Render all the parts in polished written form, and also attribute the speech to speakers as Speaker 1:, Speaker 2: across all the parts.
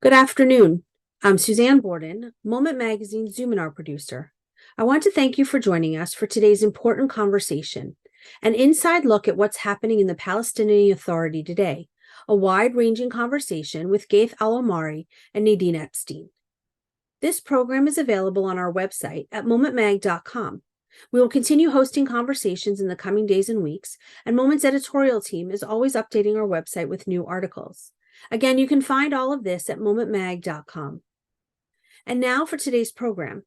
Speaker 1: Good afternoon. I'm Suzanne Borden, Moment Magazine's Zoominar producer. I want to thank you for joining us for today's important conversation, an inside look at what's happening in the Palestinian Authority today, a wide-ranging conversation with Ghaith al-Omari and Nadine Epstein. This program is available on our website at momentmag.com. We will continue hosting conversations in the coming days and weeks, and Moment's editorial team is always updating our website with new articles. Again, you can find all of this at momentmag.com. And now for today's program.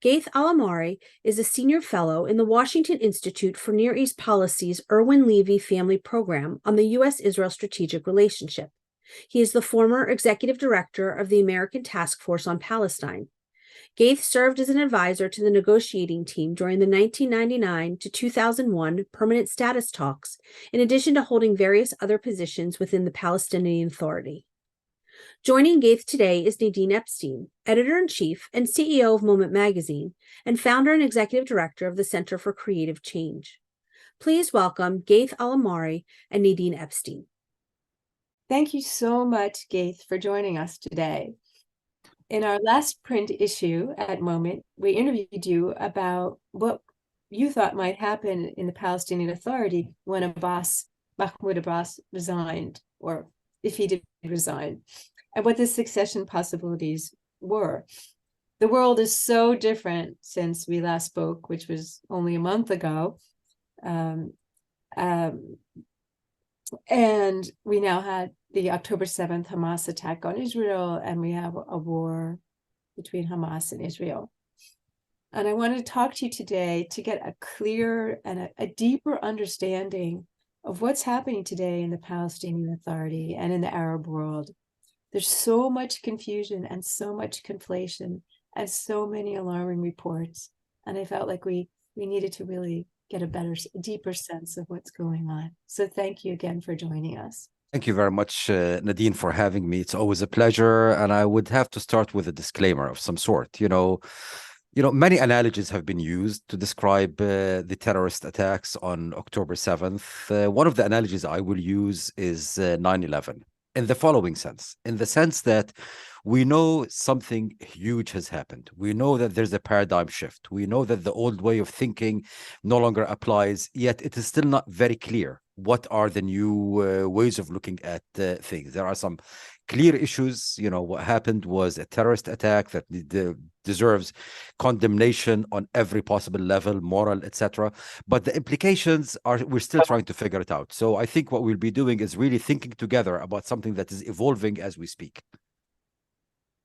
Speaker 1: Ghaith al-Omari is a senior fellow in the Washington Institute for Near East Policy's Irwin Levy Family Program on the U.S.-Israel Strategic Relationship. He is the former executive director of the American Task Force on Palestine. Ghaith served as an advisor to the negotiating team during the 1999 to 2001 permanent status talks, in addition to holding various other positions within the Palestinian Authority. Joining Ghaith today is Nadine Epstein, editor-in-chief and CEO of Moment Magazine, and founder and executive director of the Center for Creative Change. Please welcome Ghaith al-Omari and Nadine Epstein.
Speaker 2: Thank you so much, Ghaith, for joining us today. In our last print issue at Moment, we interviewed you about what you thought might happen in the Palestinian Authority when Mahmoud Abbas resigned, or if he did resign, and what the succession possibilities were. The world is so different since we last spoke, which was only a month ago. And we now had the October 7th Hamas attack on Israel, and we have a war between Hamas and Israel. And I want to talk to you today to get a clear and a deeper understanding of what's happening today in the Palestinian Authority and in the Arab world. There's so much confusion and so much conflation and so many alarming reports. And I felt like we needed to really get a deeper sense of what's going on. So thank you again for joining us.
Speaker 3: Thank you very much, Nadine, for having me. It's always a pleasure. And I would have to start with a disclaimer of some sort. Many analogies have been used to describe the terrorist attacks on October 7th. One of the analogies I will use is 9/11 in the following sense, in the sense that we know something huge has happened. We know that there's a paradigm shift. We know that the old way of thinking no longer applies, yet it is still not very clear what are the new ways of looking at things. There are some clear issues. What happened was a terrorist attack that deserves condemnation on every possible level, moral, etc. But the implications we're still trying to figure it out. So I think what we'll be doing is really thinking together about something that is evolving as we speak.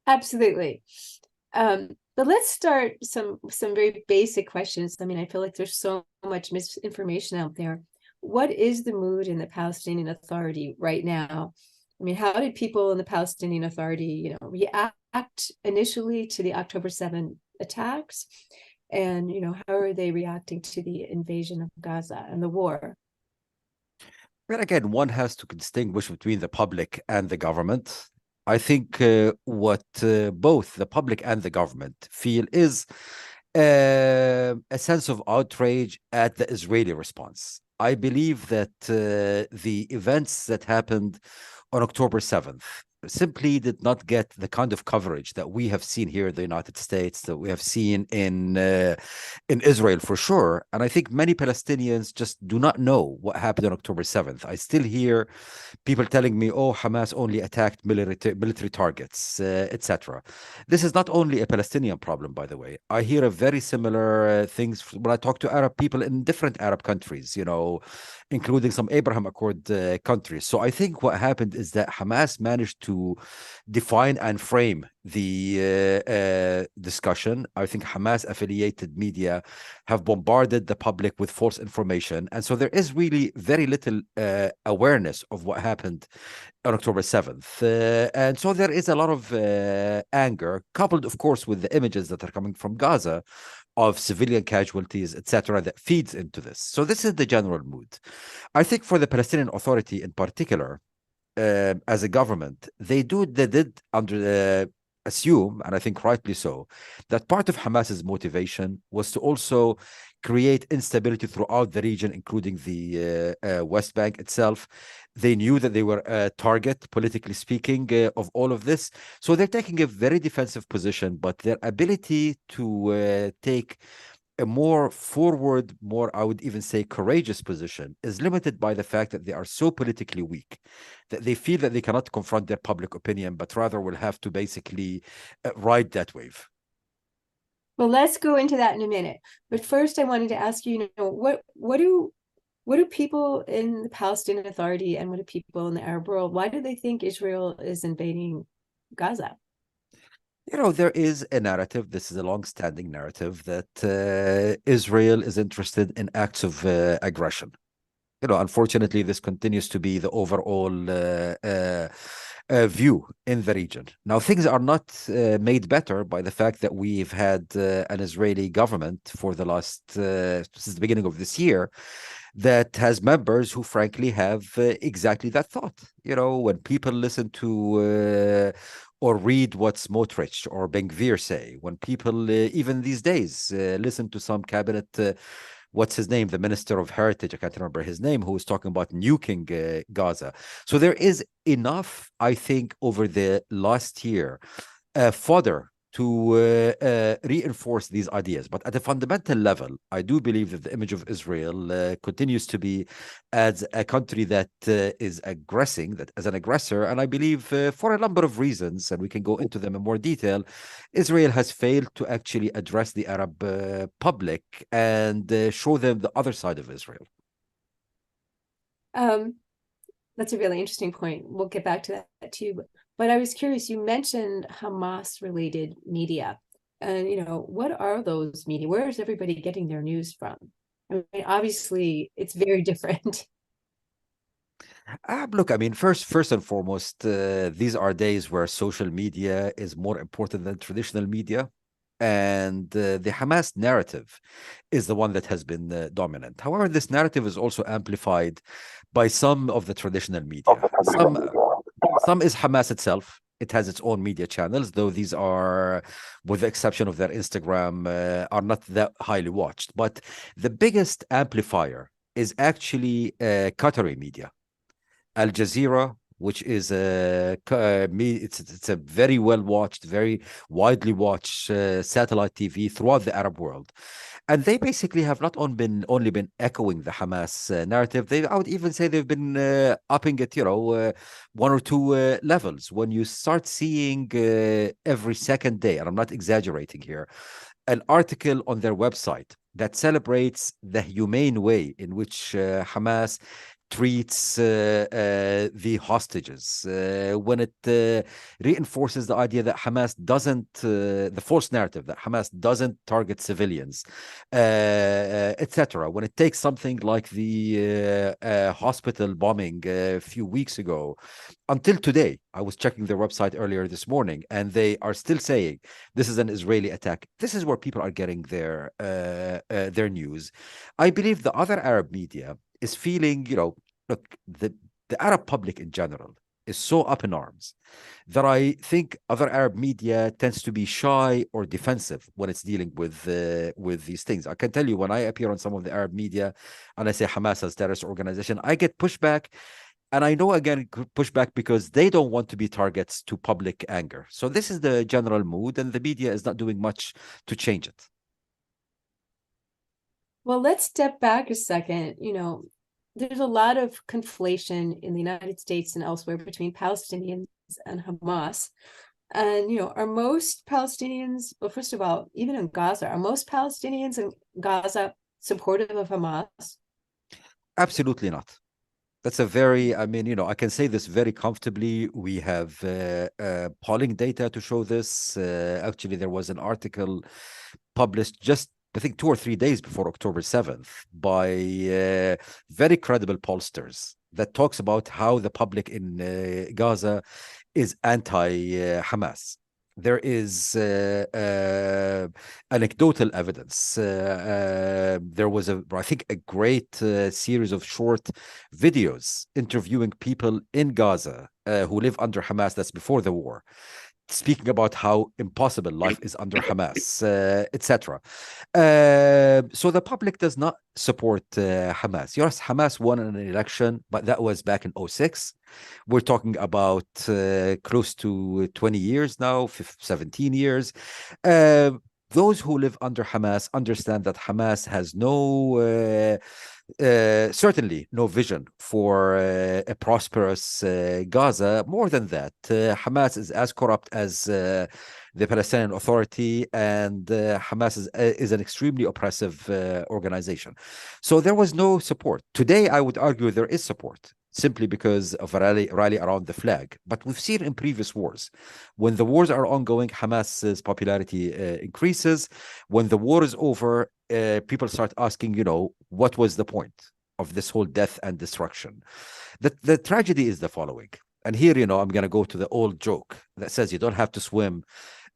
Speaker 2: Absolutely. But let's start some very basic questions. I mean, I feel like there's so much misinformation out there. What is the mood in the Palestinian Authority right now? I mean, how did people in the Palestinian Authority, react initially to the October 7 attacks? And, how are they reacting to the invasion of Gaza and the war?
Speaker 3: But again, one has to distinguish between the public and the government. I think what both the public and the government feel is a sense of outrage at the Israeli response. I believe that the events that happened on October 7th simply did not get the kind of coverage that we have seen here in the United States, that we have seen in Israel for sure. And I think many Palestinians just do not know what happened on October 7th. I still hear people telling me, oh, Hamas only attacked military targets, etc. This is not only a Palestinian problem, by the way. I hear a very similar things when I talk to Arab people in different Arab countries, including some Abraham Accord countries. So I think what happened is that Hamas managed to define and frame the discussion. I think Hamas-affiliated media have bombarded the public with false information. And so there is really very little awareness of what happened on October 7th. And so there is a lot of anger, coupled, of course, with the images that are coming from Gaza of civilian casualties, etc., that feeds into this. So this is the general mood. I think for the Palestinian Authority in particular, as a government, they did under assume, and I think rightly so, that part of Hamas's motivation was to also create instability throughout the region, including the West Bank itself. They knew that they were a target, politically speaking, of all of this. So they're taking a very defensive position, but their ability to take a more forward, more, I would even say, courageous position is limited by the fact that they are so politically weak that they feel that they cannot confront their public opinion, but rather will have to basically ride that wave.
Speaker 2: Well, let's go into that in a minute. But first, I wanted to ask you, what do people in the Palestinian Authority and what do people in the Arab world, why do they think Israel is invading Gaza?
Speaker 3: There is a narrative, this is a long-standing narrative, that Israel is interested in acts of aggression. Unfortunately, this continues to be the overall view in the region. Now, things are not made better by the fact that we've had an Israeli government for the last, since the beginning of this year, that has members who frankly have exactly that thought. When people listen to or read what Smotrich or Ben-Gvir say, when people, even these days, listen to some cabinet, what's his name, the Minister of Heritage, I can't remember his name, who was talking about nuking Gaza. So there is enough, I think, over the last year, fodder to reinforce these ideas. But at a fundamental level, I do believe that the image of Israel continues to be as a country that is aggressing, that as an aggressor. And I believe for a number of reasons, and we can go into them in more detail, Israel has failed to actually address the Arab public and show them the other side of Israel.
Speaker 2: That's a really interesting point. We'll get back to that too. But I was curious, you mentioned Hamas-related media. And, what are those media? Where is everybody getting their news from? I mean, obviously, it's very different.
Speaker 3: Look, first and foremost, these are days where social media is more important than traditional media. And the Hamas narrative is the one that has been dominant. However, this narrative is also amplified by some of the traditional media. Some is Hamas itself. It has its own media channels, though these are, with the exception of their Instagram, are not that highly watched. But the biggest amplifier is actually Qatari media. Al Jazeera, which is it's a very well watched, very widely watched satellite TV throughout the Arab world. And they basically have not only been echoing the Hamas narrative. I would even say they've been upping it, one or two levels. When you start seeing every second day, and I'm not exaggerating here, an article on their website that celebrates the humane way in which Hamas treats the hostages, when it reinforces the idea that Hamas doesn't, the false narrative that Hamas doesn't target civilians, etc. When it takes something like the hospital bombing a few weeks ago, until today, I was checking their website earlier this morning, and they are still saying this is an Israeli attack. This is where people are getting their news. I believe the other Arab media is feeling, look, the Arab public in general is so up in arms that I think other Arab media tends to be shy or defensive when it's dealing with these things. I can tell you, when I appear on some of the Arab media and I say Hamas as terrorist organization, I get pushback. And I know, again, pushback because they don't want to be targets to public anger. So this is the general mood, and the media is not doing much to change it.
Speaker 2: Well, let's step back a second. There's a lot of conflation in the United States and elsewhere between Palestinians and Hamas. And, are most Palestinians, well, first of all, even in Gaza, are most Palestinians in Gaza supportive of Hamas?
Speaker 3: Absolutely not. That's a very, I can say this very comfortably. We have polling data to show this. Actually, there was an article published just, I think, 2 or 3 days before October 7th by very credible pollsters that talks about how the public in Gaza is anti-Hamas. There is anecdotal evidence. There was I think, a great series of short videos interviewing people in Gaza who live under Hamas. That's before the war. speaking about how impossible life is under Hamas, etc. So the public does not support Hamas. Yes, Hamas won an election, but that was back in 06. We're talking about close to 20 years now, 17 years. Those who live under Hamas understand that Hamas has certainly no vision for a prosperous Gaza. More than that, Hamas is as corrupt as the Palestinian Authority, and Hamas is an extremely oppressive organization. So there was no support. Today, I would argue there is support, simply because of a rally around the flag. But we've seen in previous wars, when the wars are ongoing, Hamas's popularity increases. When the war is over, people start asking, what was the point of this whole death and destruction? The tragedy is the following. And here, I'm going to go to the old joke that says you don't have to swim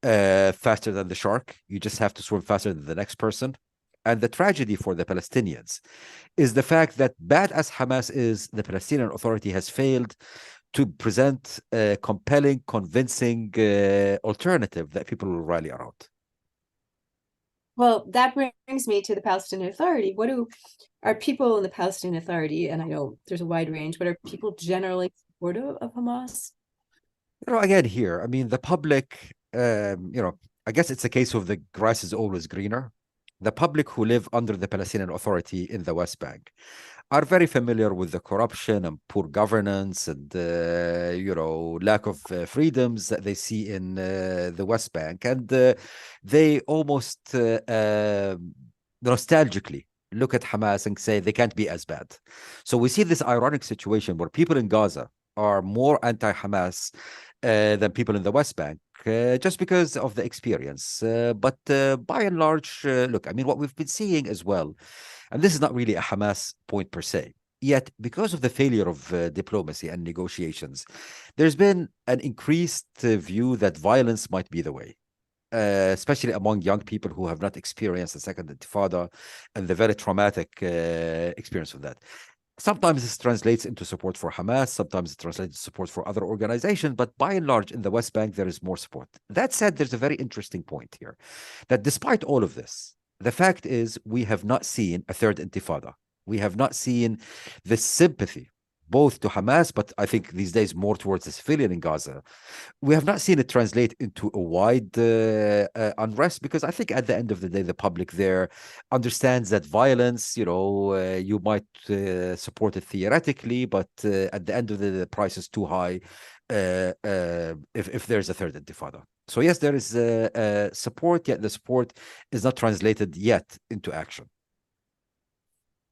Speaker 3: faster than the shark. You just have to swim faster than the next person. And the tragedy for the Palestinians is the fact that, bad as Hamas is, the Palestinian Authority has failed to present a compelling, convincing alternative that people will rally around.
Speaker 2: Well, that brings me to the Palestinian Authority. Are people in the Palestinian Authority, and I know there's a wide range, but are people generally supportive of Hamas?
Speaker 3: Again, here, I mean, the public, I guess it's a case of the grass is always greener. The public who live under the Palestinian Authority in the West Bank are very familiar with the corruption and poor governance and, lack of freedoms that they see in the West Bank. And they almost nostalgically look at Hamas and say they can't be as bad. So we see this ironic situation where people in Gaza are more anti-Hamas than people in the West Bank, just because of the experience. But by and large, look, I mean, what we've been seeing as well, and this is not really a Hamas point per se, yet because of the failure of diplomacy and negotiations, there's been an increased view that violence might be the way. Especially among young people who have not experienced the Second Intifada and the very traumatic experience of that. Sometimes this translates into support for Hamas, sometimes it translates into support for other organizations, but by and large, in the West Bank, there is more support. That said, there's a very interesting point here, that despite all of this, the fact is we have not seen a third Intifada. We have not seen the sympathy, both to Hamas, but I think these days more towards the civilian in Gaza. We have not seen it translate into a wide unrest, because I think at the end of the day, the public there understands that violence, you might support it theoretically, but at the end of the day, the price is too high if there's a third Intifada. So yes, there is support, yet the support is not translated yet into action.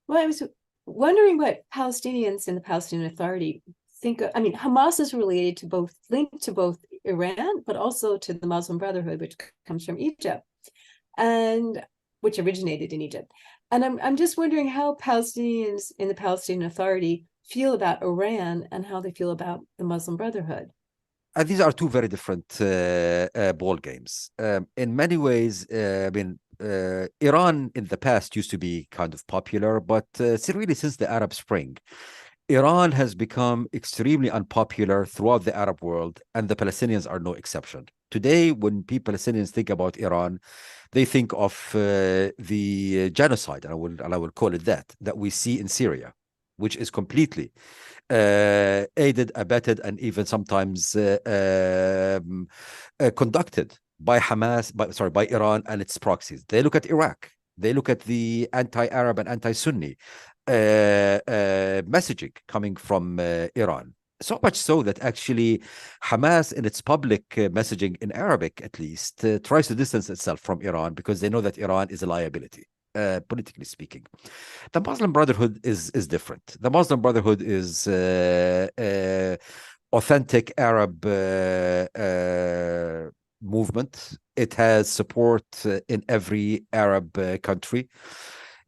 Speaker 2: Well, I was wondering what Palestinians in the Palestinian Authority think of. I mean, Hamas is linked to both Iran, but also to the Muslim Brotherhood, which comes from Egypt, and which originated in Egypt. And I'm just wondering how Palestinians in the Palestinian Authority feel about Iran and how they feel about the Muslim Brotherhood.
Speaker 3: These are two very different ball games. In many ways, Iran in the past used to be kind of popular, but really since the Arab Spring, Iran has become extremely unpopular throughout the Arab world, and the Palestinians are no exception. Today, when Palestinians think about Iran, they think of the genocide, and I will call it that we see in Syria, which is completely aided, abetted, and even sometimes conducted by by Iran and its proxies. They look at Iraq. They look at the anti-Arab and anti-Sunni messaging coming from Iran. So much so that actually Hamas, in its public messaging in Arabic at least, tries to distance itself from Iran because they know that Iran is a liability. Politically speaking, the Muslim Brotherhood is different. The Muslim Brotherhood is authentic Arab movement. It has support in every Arab country.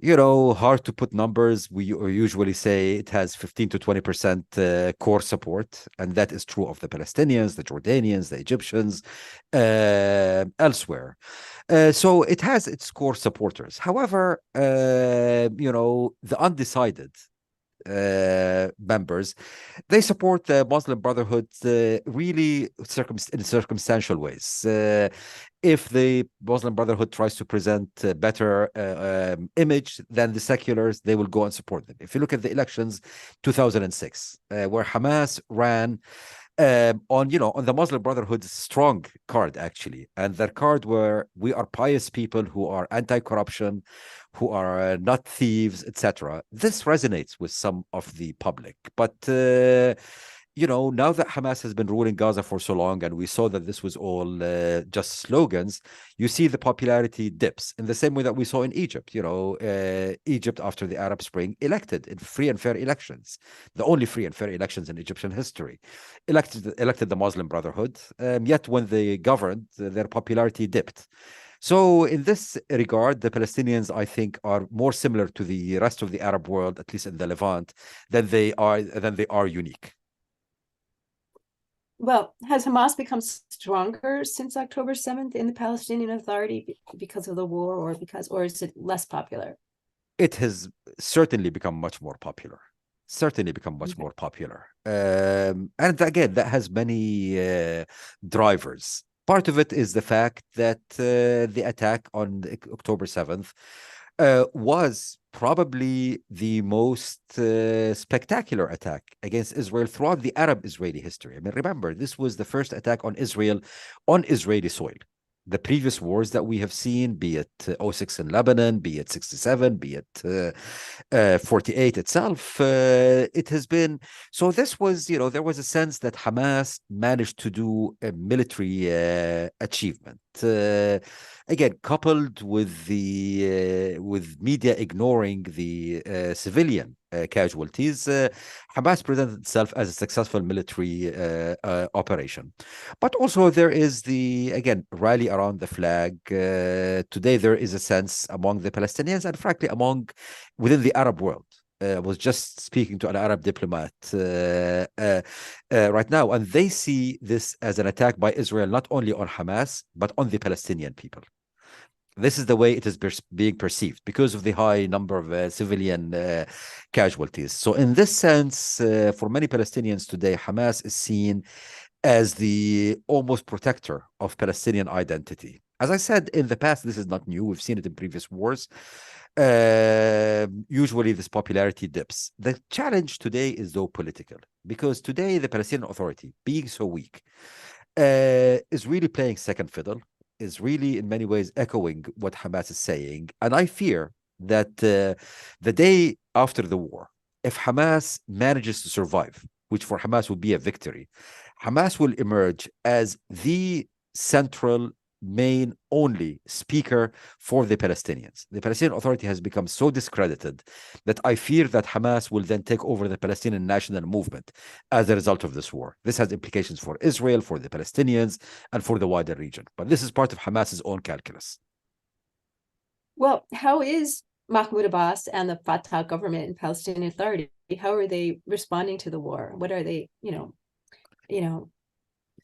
Speaker 3: Hard to put numbers. We usually say it has 15 to 20% core support, and that is true of the Palestinians, the Jordanians, the Egyptians, elsewhere. So it has its core supporters. However, the undecided members, they support the Muslim Brotherhood really in circumstantial ways. If the Muslim Brotherhood tries to present a better image than the seculars, they will go and support them. If you look at the elections 2006, where Hamas ran on the Muslim Brotherhood's strong card, actually, and their card were, we are pious people who are anti-corruption, who are not thieves, etc. This resonates with some of the public, but now that Hamas has been ruling Gaza for so long, and we saw that this was all just slogans, you see the popularity dips in the same way that we saw in Egypt. Egypt, after the Arab Spring, elected in free and fair elections, the only free and fair elections in Egyptian history, elected the Muslim Brotherhood. Yet when they governed, their popularity dipped. So in this regard, the Palestinians, I think, are more similar to the rest of the Arab world, at least in the Levant, than they are unique.
Speaker 2: Well, has Hamas become stronger since October 7th in the Palestinian Authority because of the war, or is it less popular?
Speaker 3: It has certainly become much more popular. And again, that has many drivers. Part of it is the fact that the attack on October 7th was probably the most spectacular attack against Israel throughout the Arab-Israeli history. I mean, remember, this was the first attack on Israel on Israeli soil. The previous wars that we have seen, be it 06 in Lebanon, be it 67, be it 48 itself, it has been. So this was, there was a sense that Hamas managed to do a military achievement. Again, coupled with with media ignoring the civilian casualties, Hamas presented itself as a successful military operation. But also there is again, rally around the flag. Today there is a sense among the Palestinians and frankly within the Arab world. I was just speaking to an Arab diplomat right now, and they see this as an attack by Israel, not only on Hamas, but on the Palestinian people. This is the way it is being perceived because of the high number of civilian casualties. So in this sense, for many Palestinians today, Hamas is seen as the almost protector of Palestinian identity. As I said in the past, this is not new. We've seen it in previous wars. Usually this popularity dips. The challenge today is though political, because today the Palestinian Authority, being so weak, is really playing second fiddle, is really in many ways echoing what Hamas is saying. And I fear that the day after the war, if Hamas manages to survive, which for Hamas would be a victory, Hamas will emerge as the central, main, only speaker for the Palestinians. The Palestinian Authority has become so discredited that I fear that Hamas will then take over the Palestinian national movement as a result of this war. This has implications for Israel, for the Palestinians, and for the wider region. But this is part of Hamas's own calculus.
Speaker 2: Well, how is Mahmoud Abbas and the Fatah government and Palestinian Authority, how are they responding to the war? What are they,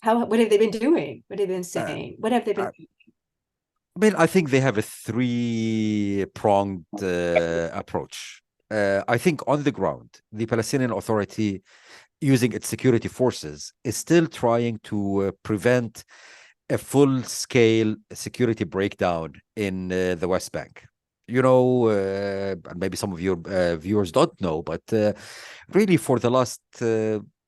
Speaker 2: what have they been doing? What have they been saying? What have they been doing?
Speaker 3: I mean, I think they have a three-pronged approach. I think on the ground, the Palestinian Authority, using its security forces, is still trying to prevent a full-scale security breakdown in the West Bank. And maybe some of your viewers don't know, but really for the last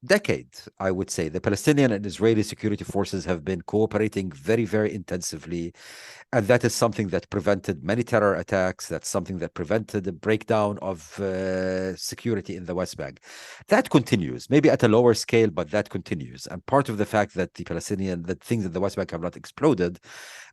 Speaker 3: decade, I would say, the Palestinian and Israeli security forces have been cooperating very, very intensively. And that is something that prevented many terror attacks. That's something that prevented the breakdown of security in the West Bank. That continues, maybe at a lower scale, but that continues. And part of the fact that that things in the West Bank have not exploded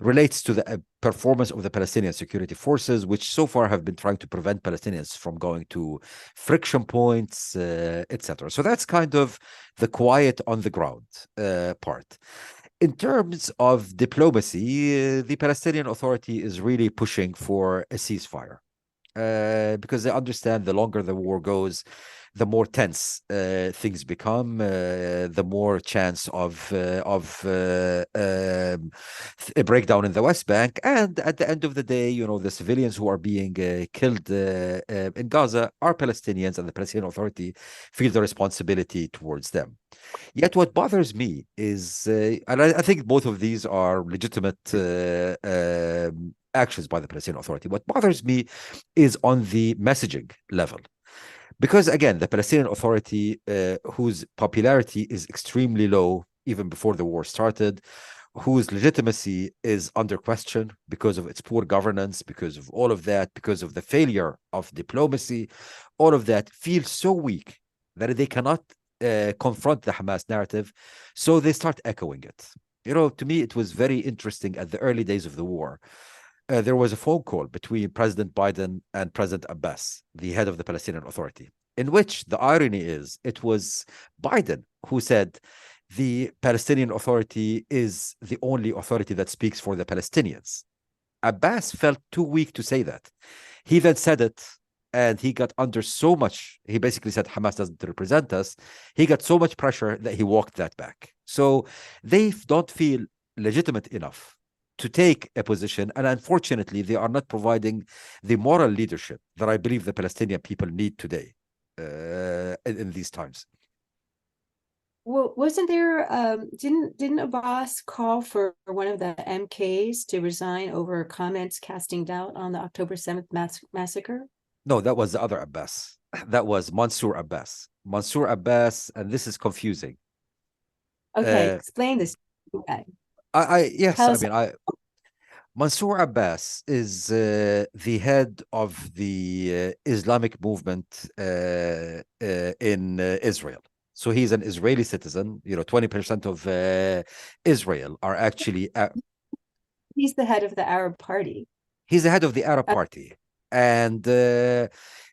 Speaker 3: relates to the performance of the Palestinian security forces, which so far have been trying to prevent Palestinians from going to friction points, etc. So that's kind of the quiet on the ground part. In terms of diplomacy, the Palestinian Authority is really pushing for a ceasefire because they understand the longer the war goes, the more tense things become, the more chance of a breakdown in the West Bank, and at the end of the day, the civilians who are being killed in Gaza are Palestinians, and the Palestinian Authority feel the responsibility towards them. Yet what bothers me is, and I think both of these are legitimate actions by the Palestinian Authority. What bothers me is on the messaging level. Because again, the Palestinian Authority, whose popularity is extremely low even before the war started, whose legitimacy is under question because of its poor governance, because of all of that, because of the failure of diplomacy, all of that, feels so weak that they cannot confront the Hamas narrative, so they start echoing it. To me, it was very interesting at the early days of the war. There was a phone call between President Biden and President Abbas, the head of the Palestinian Authority, in which the irony is it was Biden who said the Palestinian Authority is the only authority that speaks for the Palestinians. Abbas felt too weak to say that. He then said it, and he got under so much, he basically said Hamas doesn't represent us. He got so much pressure that he walked that back. So they don't feel legitimate enough to take a position, and unfortunately, they are not providing the moral leadership that I believe the Palestinian people need today in these times.
Speaker 2: Well, wasn't there, didn't Abbas call for one of the MKs to resign over comments casting doubt on the October 7th massacre?
Speaker 3: No, that was the other Abbas. That was Mansour Abbas. Mansour Abbas, and this is confusing.
Speaker 2: Okay, explain this. Okay.
Speaker 3: Mansour Abbas is the head of the Islamic movement in Israel. So he's an Israeli citizen. 20% of Israel are actually.
Speaker 2: He's the head of the Arab Party.
Speaker 3: He's the head of the Arab Party. And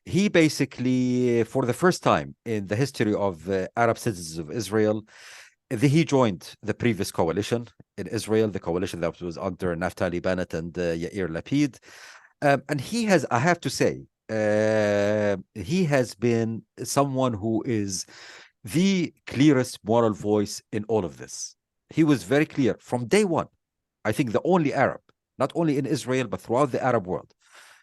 Speaker 3: he basically, for the first time in the history of Arab citizens of Israel, he joined the previous coalition in Israel, the coalition that was under Naftali Bennett and Yair Lapid. And he has, I have to say, he has been someone who is the clearest moral voice in all of this. He was very clear from day one. I think the only Arab, not only in Israel, but throughout the Arab world,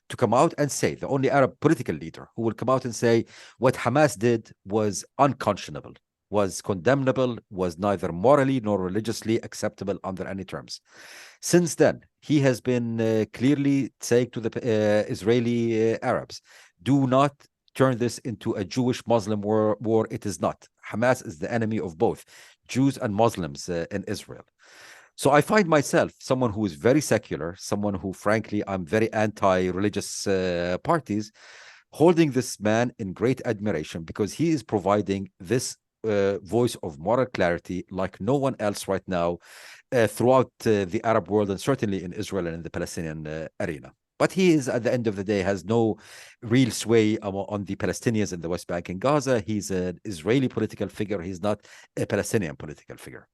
Speaker 3: to come out and say, the only Arab political leader who will come out and say what Hamas did was unconscionable, was condemnable, was neither morally nor religiously acceptable under any terms. Since then, he has been clearly saying to the Israeli Arabs, do not turn this into a Jewish-Muslim war. It is not. Hamas is the enemy of both Jews and Muslims in Israel. So I find myself someone who is very secular, someone who, frankly, I'm very anti-religious parties, holding this man in great admiration because he is providing this voice of moral clarity like no one else right now throughout the Arab world, and certainly in Israel and in the Palestinian arena. But he is, at the end of the day, has no real sway on the Palestinians in the West Bank and Gaza. He's an Israeli political figure. He's not a Palestinian political figure.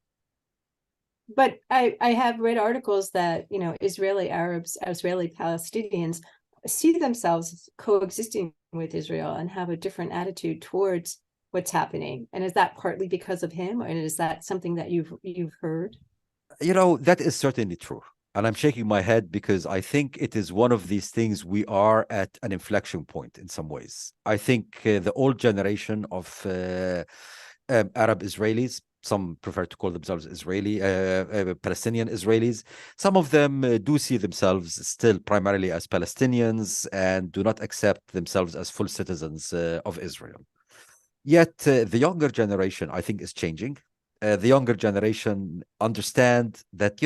Speaker 2: But I have read articles that, Israeli Arabs, Israeli Palestinians see themselves coexisting with Israel and have a different attitude towards what's happening. And is that partly because of him? And is that something that you've heard?
Speaker 3: That is certainly true. And I'm shaking my head because I think it is one of these things we are at an inflection point in some ways. I think the old generation of Arab Israelis, some prefer to call themselves Palestinian Israelis. Some of them do see themselves still primarily as Palestinians and do not accept themselves as full citizens of Israel. Yet the younger generation, I think, is changing. The younger generation understand that,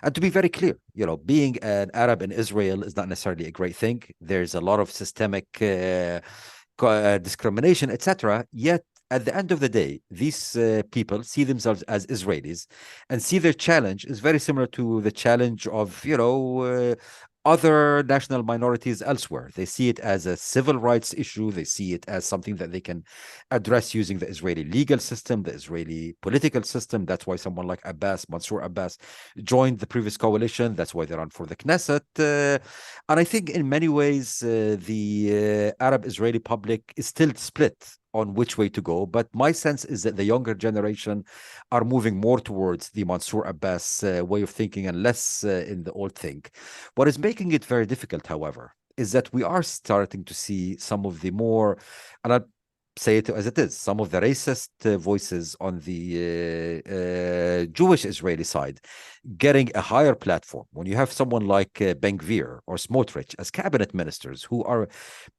Speaker 3: and to be very clear, being an Arab in Israel is not necessarily a great thing. There's a lot of systemic discrimination, etc. Yet at the end of the day, these people see themselves as Israelis and see their challenge is very similar to the challenge of, other national minorities elsewhere. They see it as a civil rights issue. They see it as something that they can address using the Israeli legal system, the Israeli political system. That's why someone like Mansour Abbas, joined the previous coalition. That's why they run for the Knesset. And I think in many ways, the Arab Israeli public is still split on which way to go, but my sense is that the younger generation are moving more towards the Mansour Abbas way of thinking and less in the old thing. What is making it very difficult, however, is that we are starting to see some of the more, and I'll say it as it is, some of the racist voices on the Jewish Israeli side getting a higher platform. When you have someone like Ben Gvir or Smotrich as cabinet ministers who are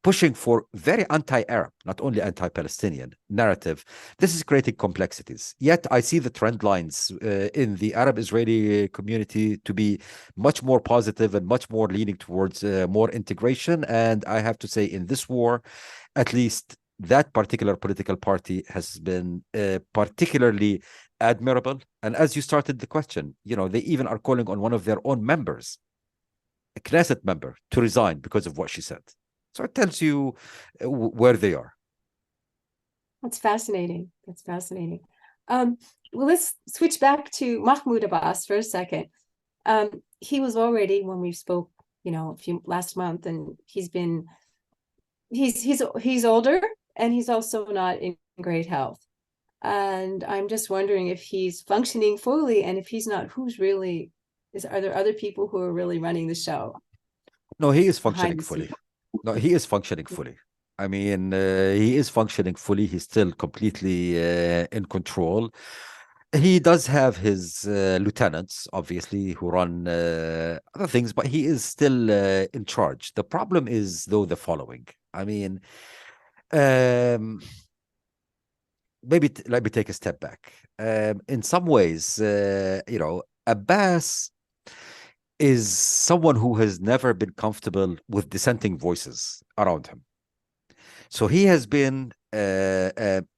Speaker 3: pushing for very anti-Arab, not only anti-Palestinian narrative, this is creating complexities. Yet I see the trend lines in the Arab-Israeli community to be much more positive and much more leaning towards more integration. And I have to say, in this war, at least that particular political party has been particularly admirable. And as you started the question, they even are calling on one of their own members, a Knesset member, to resign because of what she said. So it tells you where they are.
Speaker 2: That's fascinating. That's fascinating. Well, let's switch back to Mahmoud Abbas for a second. He was already, when we spoke, last month, and he's older, and he's also not in great health. And I'm just wondering if he's functioning fully, and if he's not, are there other people who are really running the show?
Speaker 3: No, he is functioning fully. No, he is functioning fully. I mean, he is functioning fully. He's still completely in control. He does have his lieutenants, obviously, who run other things, but he is still in charge. The problem is, though, the following. I mean, maybe let me take a step back. In some ways, Abbas is someone who has never been comfortable with dissenting voices around him. So he has been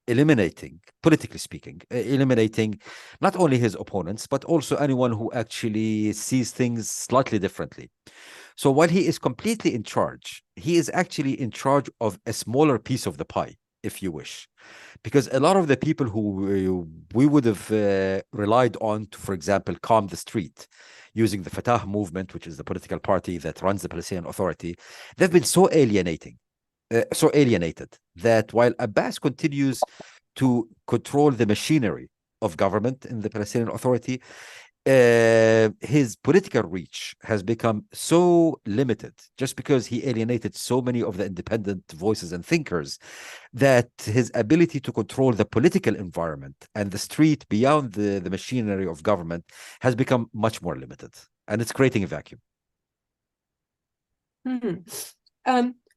Speaker 3: eliminating, politically speaking, eliminating not only his opponents, but also anyone who actually sees things slightly differently. So while he is completely in charge, he is actually in charge of a smaller piece of the pie, if you wish. Because a lot of the people who we would have relied on to, for example, calm the street using the Fatah movement, which is the political party that runs the Palestinian Authority, they've been so alienated that while Abbas continues to control the machinery of government in the Palestinian Authority, his political reach has become so limited just because he alienated so many of the independent voices and thinkers that his ability to control the political environment and the street beyond the machinery of government has become much more limited, and it's creating a vacuum.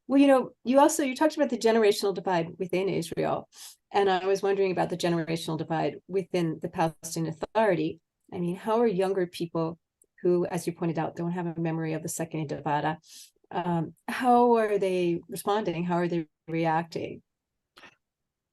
Speaker 2: Well, you talked about the generational divide within Israel, and I was wondering about the generational divide within the Palestinian Authority. I mean, how are younger people who, as you pointed out, don't have a memory of the Second Intifada, how are they responding? How are they reacting?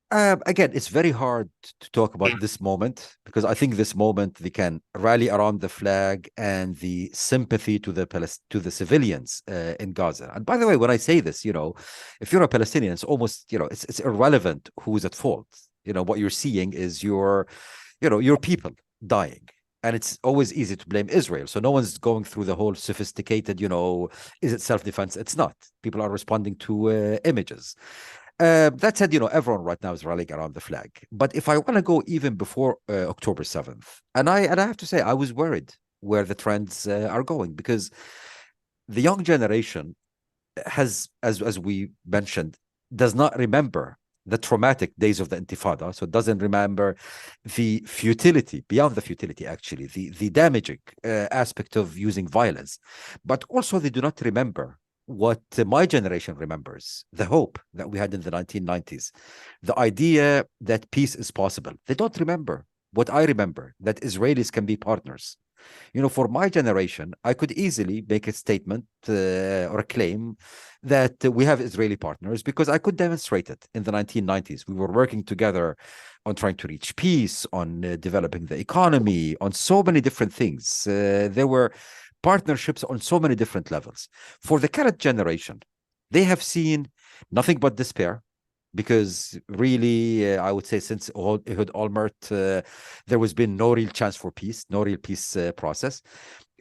Speaker 3: Again, it's very hard to talk about this moment, because I think this moment they can rally around the flag and the sympathy to the civilians in Gaza. And by the way, when I say this, if you're a Palestinian, it's almost, it's irrelevant who's at fault. What you're seeing is your people dying. And it's always easy to blame Israel. So no one's going through the whole sophisticated, is it self-defense? It's not. People are responding to images. That said, everyone right now is rallying around the flag. But if I want to go even before October 7th, and I have to say, I was worried where the trends are going, because the young generation has, as we mentioned, does not remember the traumatic days of the Intifada. So it doesn't remember the futility, beyond the futility, actually, the damaging aspect of using violence. But also they do not remember what my generation remembers, the hope that we had in the 1990s, the idea that peace is possible. They don't remember what I remember, that Israelis can be partners. For my generation, I could easily make a statement or a claim that we have Israeli partners, because I could demonstrate it in the 1990s. We were working together on trying to reach peace, on developing the economy, on so many different things. There were partnerships on so many different levels. For the current generation, they have seen nothing but despair, because really, I would say since Ehud Olmert, there has been no real chance for peace, no real peace process.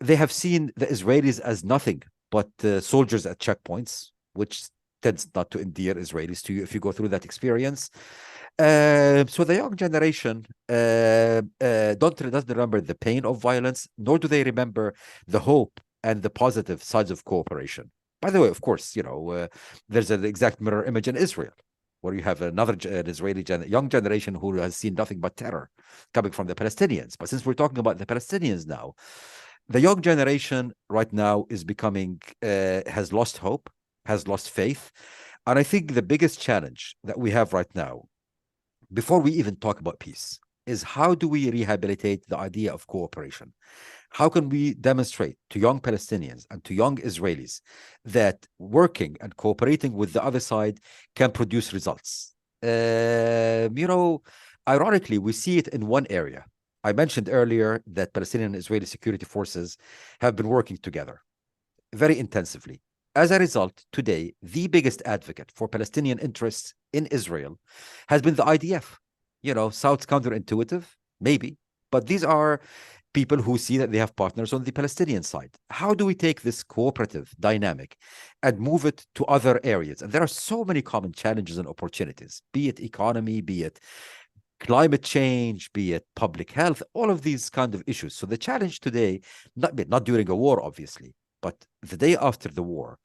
Speaker 3: They have seen the Israelis as nothing but soldiers at checkpoints, which tends not to endear Israelis to you if you go through that experience. So the young generation doesn't remember the pain of violence, nor do they remember the hope and the positive sides of cooperation. By the way, of course, there's an exact mirror image in Israel, where you have an Israeli young generation who has seen nothing but terror coming from the Palestinians. But since we're talking about the Palestinians now, the young generation right now is becoming, has lost hope, has lost faith. And I think the biggest challenge that we have right now, before we even talk about peace, is how do we rehabilitate the idea of cooperation? How can we demonstrate to young Palestinians and to young Israelis that working and cooperating with the other side can produce results? Ironically, we see it in one area. I mentioned earlier that Palestinian and Israeli security forces have been working together very intensively. As a result, today, the biggest advocate for Palestinian interests in Israel has been the IDF. Sounds counterintuitive, maybe, but these are people who see that they have partners on the Palestinian side. How do we take this cooperative dynamic and move it to other areas? And there are so many common challenges and opportunities, be it economy, be it climate change, be it public health, all of these kind of issues. So the challenge today, not during a war, obviously, but the day after the war,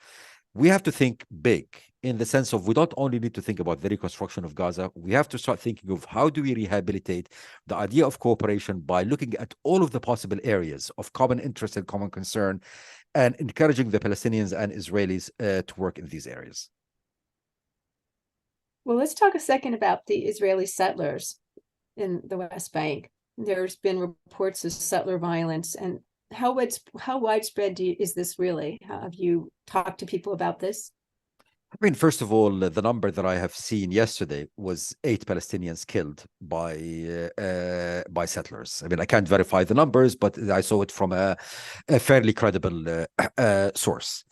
Speaker 3: we have to think big in the sense of we don't only need to think about the reconstruction of Gaza, we have to start thinking of how do we rehabilitate the idea of cooperation by looking at all of the possible areas of common interest and common concern and encouraging the Palestinians and Israelis to work in these areas.
Speaker 2: Well, let's talk a second about the Israeli settlers in the West Bank. There's been reports of settler violence, and how widespread is this really? Have you talked to people about this?
Speaker 3: I mean, first of all, the number that I have seen yesterday was 8 Palestinians killed by settlers. I mean, I can't verify the numbers, but I saw it from a fairly credible source.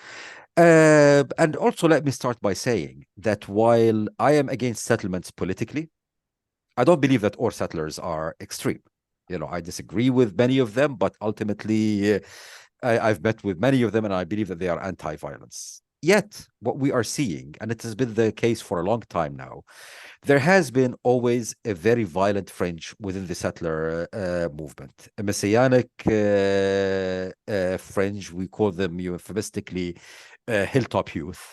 Speaker 3: And also, let me start by saying that while I am against settlements politically, I don't believe that all settlers are extreme. I disagree with many of them, but ultimately, I've met with many of them, and I believe that they are anti-violence. Yet, what we are seeing, and it has been the case for a long time now, there has been always a very violent fringe within the settler movement. A messianic fringe, we call them euphemistically hilltop youth.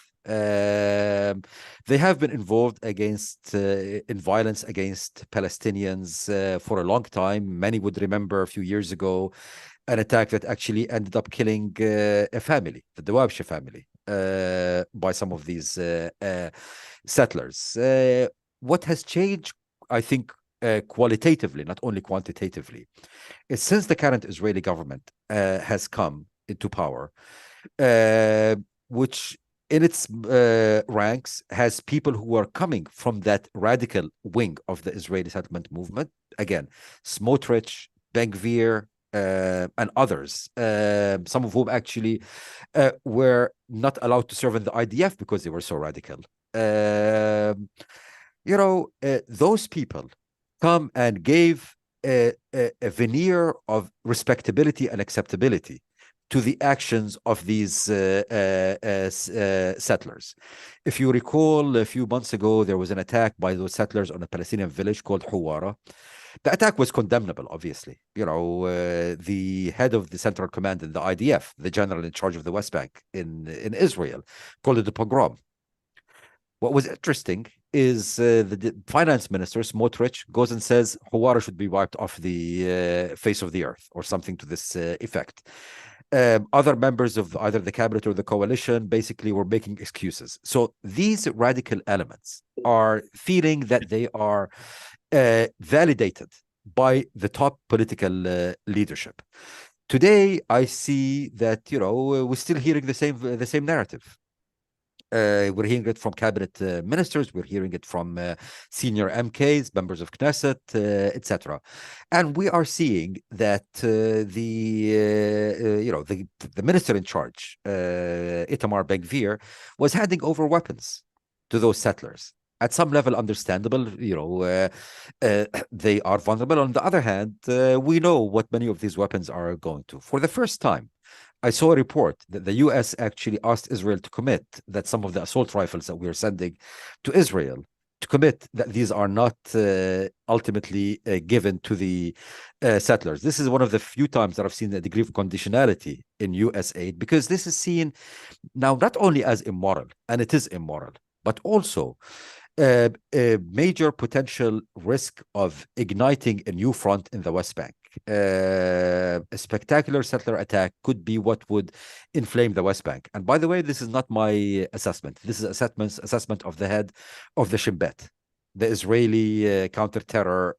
Speaker 3: They have been involved in violence against Palestinians for a long time. Many would remember a few years ago an attack that actually ended up killing a family, the Dawabshe family, by some of these settlers. What has changed, I think, qualitatively, not only quantitatively, is since the current Israeli government has come into power, which in its ranks has people who are coming from that radical wing of the Israeli settlement movement. Again, Smotrich, Ben-Gvir, and others, some of whom actually were not allowed to serve in the IDF because they were so radical. Those people come and gave a veneer of respectability and acceptability to the actions of these settlers. If you recall, a few months ago, there was an attack by those settlers on a Palestinian village called Huwara. The attack was condemnable, obviously. The head of the Central Command in the IDF, the general in charge of the West Bank in Israel, called it a pogrom. What was interesting is the finance minister, Smotrich, goes and says Huwara should be wiped off the face of the earth, or something to this effect. Other members of either the cabinet or the coalition basically were making excuses. So these radical elements are feeling that they are validated by the top political leadership. Today, I see that we're still hearing the same narrative. We're hearing it from cabinet ministers. We're hearing it from senior MKs, members of Knesset, etc. And we are seeing that the minister in charge, Itamar Ben-Gvir, was handing over weapons to those settlers. At some level, understandable, they are vulnerable. On the other hand, we know what many of these weapons are going to. For the first time, I saw a report that the US actually asked Israel to commit that some of the assault rifles that we are sending to Israel, to commit that these are not ultimately given to the settlers. This is one of the few times that I've seen a degree of conditionality in US aid, because this is seen now not only as immoral, and it is immoral, but also a major potential risk of igniting a new front in the West Bank. A spectacular settler attack could be what would inflame the West Bank. And by the way, this is not my assessment. This is assessment of the head of the Shin Bet, the Israeli counter-terror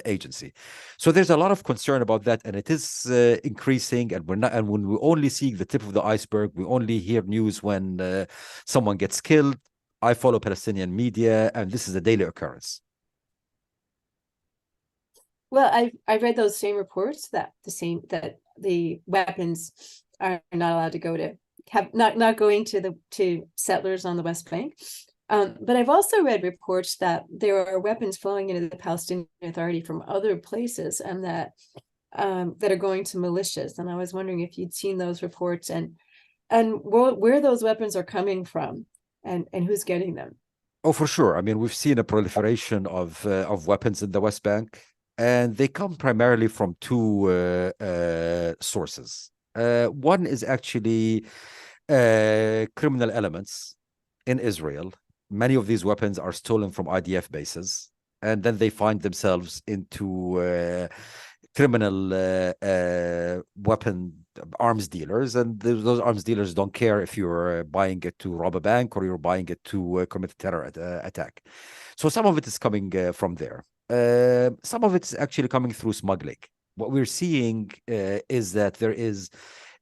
Speaker 3: agency. So there's a lot of concern about that, and it is increasing. And we're not. And when we only see the tip of the iceberg, we only hear news when someone gets killed. I follow Palestinian media, and this is a daily occurrence.
Speaker 2: Well, I read those same reports that the weapons are not allowed to go to not going to settlers on the West Bank. But I've also read reports that there are weapons flowing into the Palestinian Authority from other places, and that are going to militias. And I was wondering if you'd seen those reports and where those weapons are coming from, and who's getting them.
Speaker 3: Oh, for sure. I mean, we've seen a proliferation of weapons in the West Bank, and they come primarily from two sources. One is actually criminal elements in Israel. Many of these weapons are stolen from IDF bases, and then they find themselves into criminal weapon arms dealers, and those arms dealers don't care if you're buying it to rob a bank or you're buying it to commit a terror attack. So some of it is coming from there. Some of it is actually coming through smuggling. What we're seeing is that there is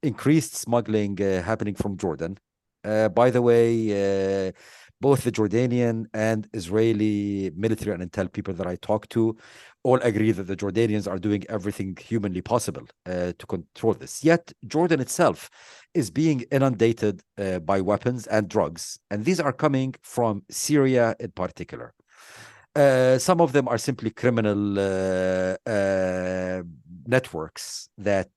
Speaker 3: increased smuggling happening from Jordan. By the way, both the Jordanian and Israeli military and intel people that I talk to all agree that the Jordanians are doing everything humanly possible to control this. Yet Jordan itself is being inundated by weapons and drugs, and these are coming from Syria in particular. Some of them are simply criminal networks that,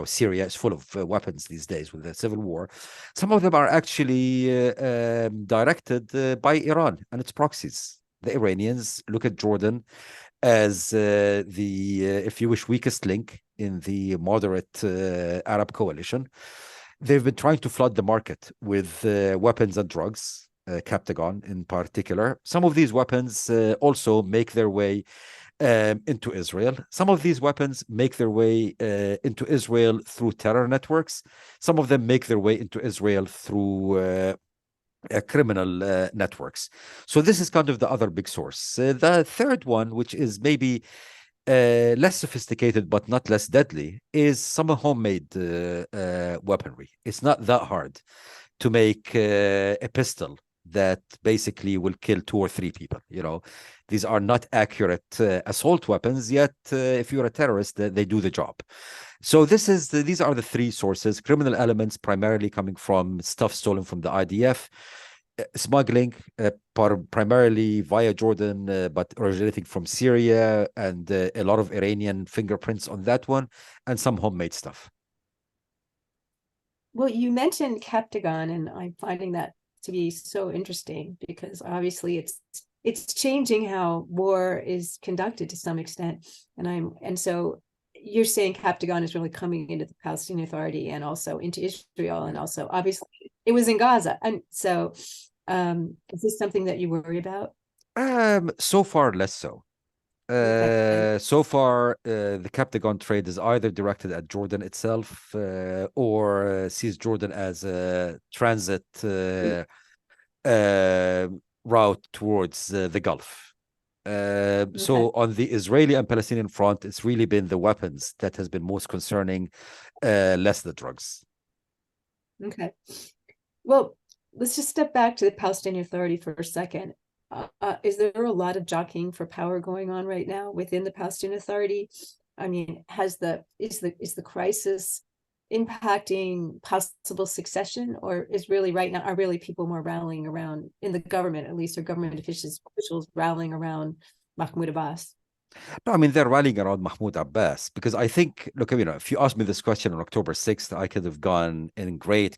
Speaker 3: Syria is full of weapons these days with the civil war. Some of them are actually directed by Iran and its proxies. The Iranians look at Jordan as if you wish, weakest link in the moderate Arab coalition. They've been trying to flood the market with weapons and drugs. Captagon in particular. Some of these weapons also make their way into Israel. Some of these weapons make their way into Israel through terror networks. Some of them make their way into Israel through criminal networks. So this is kind of the other big source. The third one, which is maybe less sophisticated but not less deadly, is some homemade weaponry. It's not that hard to make a pistol that basically will kill 2 or 3 people. These are not accurate assault weapons, yet if you're a terrorist, they do the job. So these are the 3 sources: criminal elements primarily coming from stuff stolen from the IDF, smuggling primarily via Jordan, but originating from Syria, and a lot of Iranian fingerprints on that one, and some homemade stuff.
Speaker 2: Well, you mentioned Captagon, and I'm finding that to be so interesting, because obviously it's changing how war is conducted to some extent. And so you're saying Captagon is really coming into the Palestinian Authority and also into Israel, and also obviously it was in Gaza. And so is this something that you worry about?
Speaker 3: So far, less so. So far, the Captagon trade is either directed at Jordan itself or sees Jordan as a transit route towards the Gulf. So on the Israeli and Palestinian front, it's really been the weapons that has been most concerning, less the drugs.
Speaker 2: Okay. Well, let's just step back to the Palestinian Authority for a second. Is there a lot of jockeying for power going on right now within the Palestinian Authority? I mean, is the crisis impacting possible succession, or is really right now, are really people more rallying around in the government, at least, or government officials rallying around Mahmoud Abbas?
Speaker 3: No, I mean, they're rallying around Mahmoud Abbas because I think, look, if you asked me this question on October 6th, I could have gone in great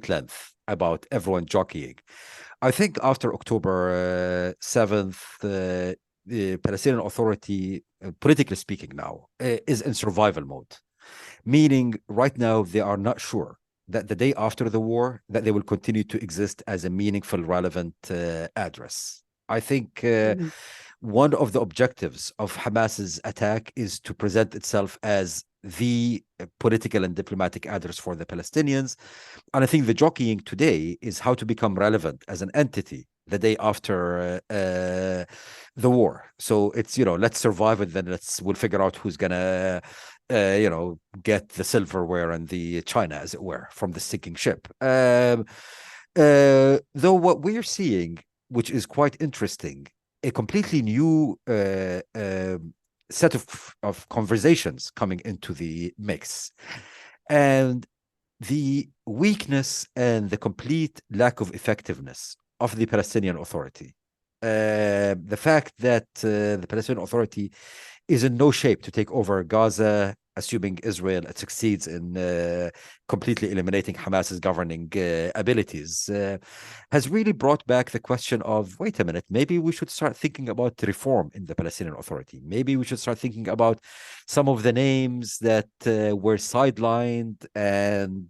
Speaker 3: length about everyone jockeying. I think after October 7th, the Palestinian Authority, politically speaking now, is in survival mode, meaning right now they are not sure that the day after the war that they will continue to exist as a meaningful, relevant address. I think
Speaker 2: Mhm.
Speaker 3: one of the objectives of Hamas's attack is to present itself as the political and diplomatic address for the Palestinians. And I think the jockeying today is how to become relevant as an entity the day after the war. So it's, let's survive it, then we'll figure out who's gonna, get the silverware and the china, as it were, from the sinking ship. Though what we're seeing, which is quite interesting, a completely new set of conversations coming into the mix. And the weakness and the complete lack of effectiveness of the Palestinian Authority. The fact that the Palestinian Authority is in no shape to take over Gaza, assuming Israel succeeds in completely eliminating Hamas's governing abilities, has really brought back the question of, wait a minute, maybe we should start thinking about reform in the Palestinian Authority. Maybe we should start thinking about some of the names that were sidelined, and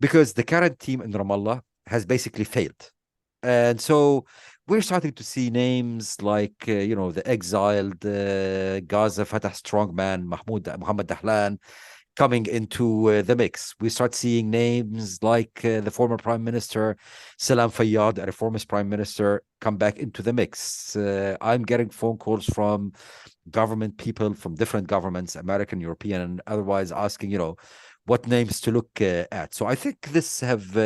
Speaker 3: because the current team in Ramallah has basically failed. And so we're starting to see names like, the exiled Gaza Fatah strongman Mohammed Dahlan coming into the mix. We start seeing names like the former Prime Minister Salam Fayyad, a reformist Prime Minister, come back into the mix. I'm getting phone calls from government people from different governments, American, European, and otherwise, asking, what names to look at. So I think this have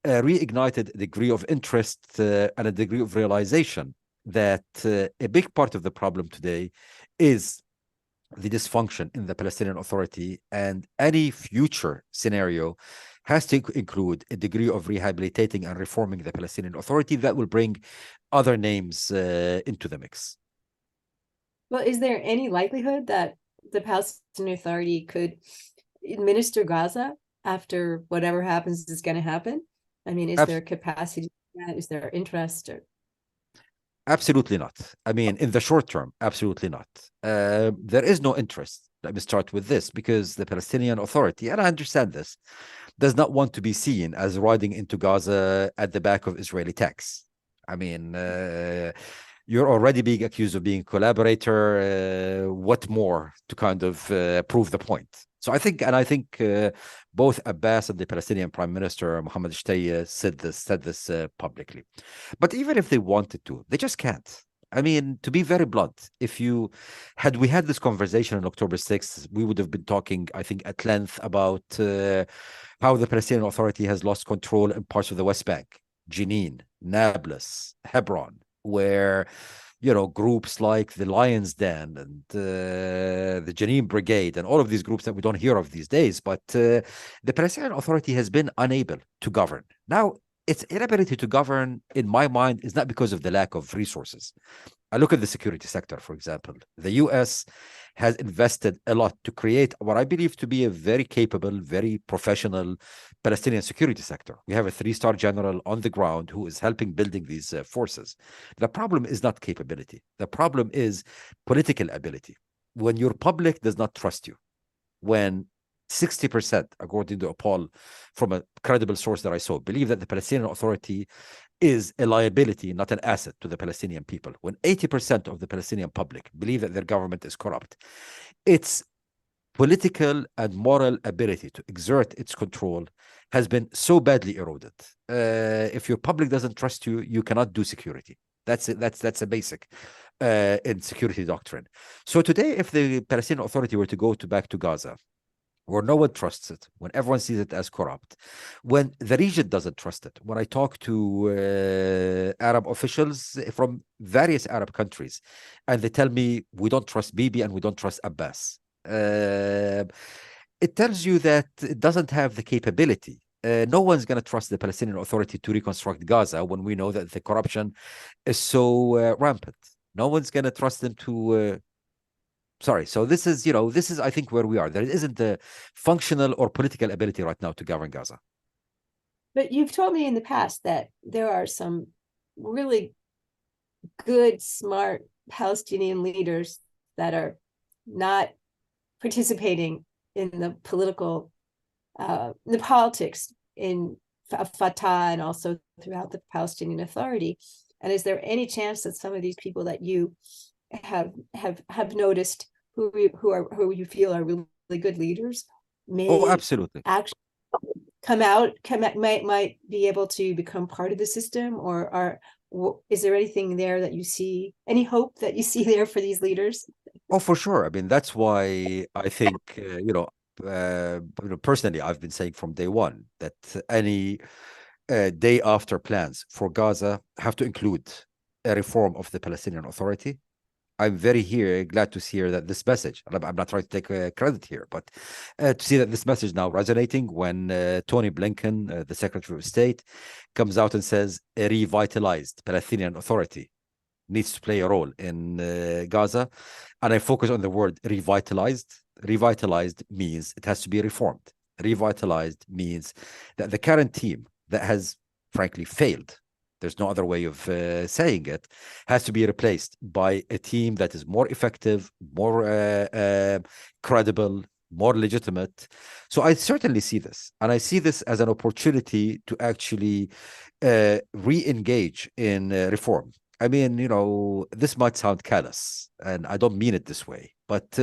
Speaker 3: reignited a degree of interest and a degree of realization that a big part of the problem today is the dysfunction in the Palestinian Authority, and any future scenario has to include a degree of rehabilitating and reforming the Palestinian Authority that will bring other names into the mix.
Speaker 2: Well, is there any likelihood that the Palestinian Authority could administer Gaza after whatever happens is going to happen? I mean, is there capacity? Is there interest?
Speaker 3: Absolutely not. I mean, in the short term, absolutely not. There is no interest. Let me start with this, because the Palestinian Authority, and I understand this, does not want to be seen as riding into Gaza at the back of Israeli tanks. I mean, you're already being accused of being a collaborator. What more to kind of prove the point? So I think both Abbas and the Palestinian Prime Minister Mohammed Shtay said this publicly. But even if they wanted to, they just can't. I mean, to be very blunt, had we had this conversation on October 6th, we would have been talking, I think, at length about how the Palestinian Authority has lost control in parts of the West Bank, Jenin, Nablus, Hebron, where groups like the Lions Den and the Jenin Brigade and all of these groups that we don't hear of these days, but the Palestinian Authority has been unable to govern. Now, its inability to govern, in my mind, is not because of the lack of resources. I look at the security sector, for example. The US has invested a lot to create what I believe to be a very capable, very professional Palestinian security sector. We have a 3-star general on the ground who is helping building these forces. The problem is not capability. The problem is political ability. When your public does not trust you, when 60%, according to a poll from a credible source that I saw, believe that the Palestinian Authority is a liability, not an asset to the Palestinian people. When 80% of the Palestinian public believe that their government is corrupt, its political and moral ability to exert its control has been so badly eroded. If your public doesn't trust you, you cannot do security. That's it. That's a basic in security doctrine. So today, if the Palestinian Authority were to go back to Gaza, where no one trusts it, when everyone sees it as corrupt, when the region doesn't trust it. When I talk to Arab officials from various Arab countries, and they tell me, we don't trust Bibi and we don't trust Abbas. It tells you that it doesn't have the capability. No one's going to trust the Palestinian Authority to reconstruct Gaza when we know that the corruption is so rampant. No one's going to trust them to. Sorry. So this is, this is, I think, where we are. There isn't the functional or political ability right now to govern Gaza.
Speaker 2: But you've told me in the past that there are some really good, smart Palestinian leaders that are not participating in the politics in Fatah and also throughout the Palestinian Authority. And is there any chance that some of these people that you have noticed who you feel are really good leaders
Speaker 3: Oh,
Speaker 2: may
Speaker 3: absolutely.
Speaker 2: actually might be able to become part of the system, or is there anything there that you see, any hope that you see there for these leaders?
Speaker 3: Oh, for sure. I mean, that's why I think, personally, I've been saying from day one that any day after plans for Gaza have to include a reform of the Palestinian Authority. I'm very glad to hear that this message, and I'm not trying to take credit here, but to see that this message now resonating when Tony Blinken, the Secretary of State, comes out and says a revitalized Palestinian Authority needs to play a role in Gaza. And I focus on the word revitalized. Revitalized means it has to be reformed. Revitalized means that the current team that has frankly failed, there's no other way of saying it, has to be replaced by a team that is more effective, more credible, more legitimate. So I certainly see this, and I see this as an opportunity to actually re-engage in reform. I mean, this might sound callous, and I don't mean it this way, but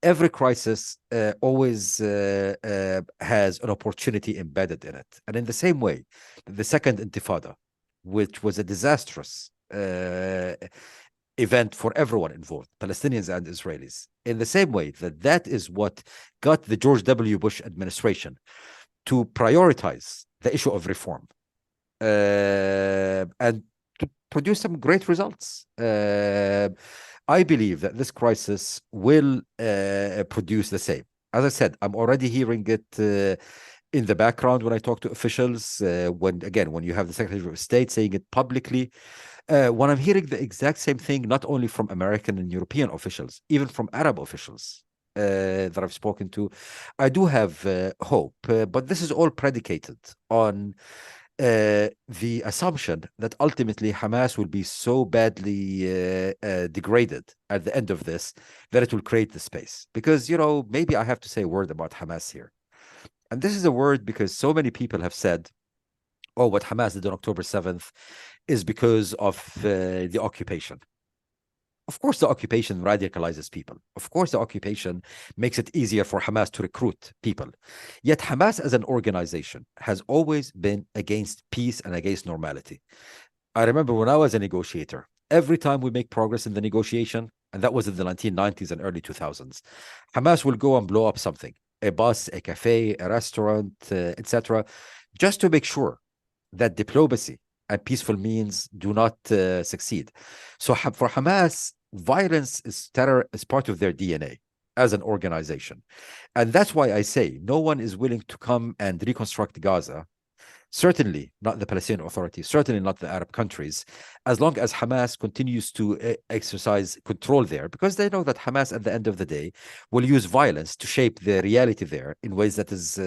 Speaker 3: every crisis always has an opportunity embedded in it. And in the same way, the Second Intifada, which was a disastrous event for everyone involved, Palestinians and Israelis, in the same way that is what got the George W. Bush administration to prioritize the issue of reform and to produce some great results. I believe that this crisis will produce the same. As I said, I'm already hearing it in the background when I talk to officials, when you have the Secretary of State saying it publicly, when I'm hearing the exact same thing, not only from American and European officials, even from Arab officials that I've spoken to, I do have hope. But this is all predicated on the assumption that ultimately Hamas will be so badly degraded at the end of this that it will create the space. Because, maybe I have to say a word about Hamas here. And this is a word because so many people have said, oh, what Hamas did on October 7th is because of the occupation. Of course, the occupation radicalizes people. Of course, the occupation makes it easier for Hamas to recruit people. Yet Hamas as an organization has always been against peace and against normality. I remember when I was a negotiator, every time we make progress in the negotiation, and that was in the 1990s and early 2000s, Hamas will go and blow up something, a bus, a cafe, a restaurant, etc., just to make sure that diplomacy and peaceful means do not succeed. So for Hamas, violence is terror is part of their DNA as an organization. And that's why I say no one is willing to come and reconstruct Gaza. Certainly not the Palestinian Authority, certainly not the Arab countries, as long as Hamas continues to exercise control there, because they know that Hamas at the end of the day will use violence to shape the reality there in ways that is